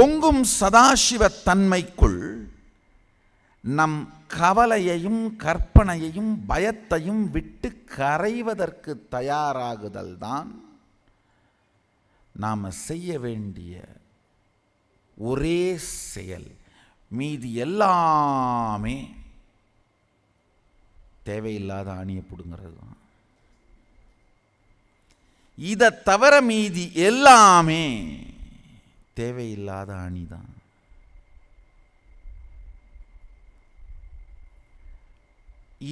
பொங்கும் சதாசிவ தன்மைக்குள் நம் கவலையையும் கற்பனையையும் பயத்தையும் விட்டு கரைவதற்கு தயாராகுதல் தான் நாம் செய்ய வேண்டிய ஒரே செயல். மீதி எல்லாமே தேவையில்லாத ஆணியை பிடுங்கிறது தான். இதை தவிர மீதி எல்லாமே தேவையில்லாத ஆணிதான்.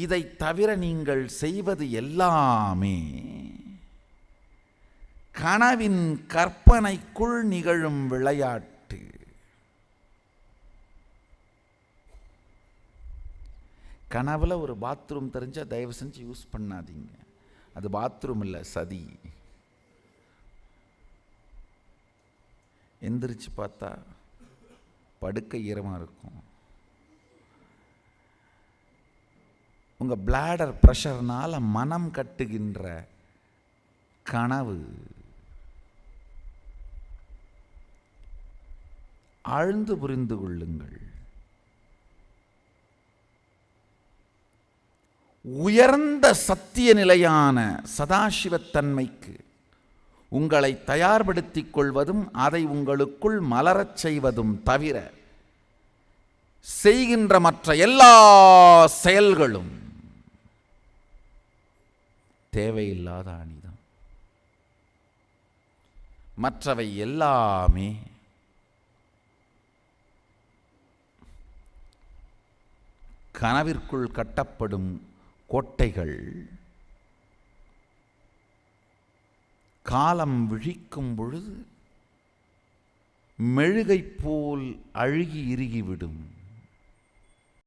இதை தவிர நீங்கள் செய்வது எல்லாமே கனவின் கற்பனைக்குள் நிகழும் விளையாட்டு. கனவுல ஒரு பாத்ரூம் தெரிஞ்சா தயவு செஞ்சு யூஸ் பண்ணாதீங்க. அது பாத்ரூம் இல்லை, சதி. எந்திரிச்சு பார்த்தா படுக்கை ஈரமாக இருக்கும். உங்கள் பிளாடர் ப்ரெஷர்னால் மனம் கட்டுகின்ற கனவு. ஆழ்ந்து புரிந்து கொள்ளுங்கள். உயர்ந்த சத்திய நிலையான சதாசிவத்தன்மைக்கு உங்களை தயார்படுத்திக் கொள்வதும் அதை உங்களுக்குள் மலரச் செய்வதும் தவிர செய்கின்ற மற்ற எல்லா செயல்களும் தேவையில்லாத அணிதான். மற்றவை எல்லாமே கனவிற்குள் கட்டப்படும் கோட்டைகள். காலம் விழிக்கும் பொழுது மெழுகை போல் அழுகி இறுகிவிடும்.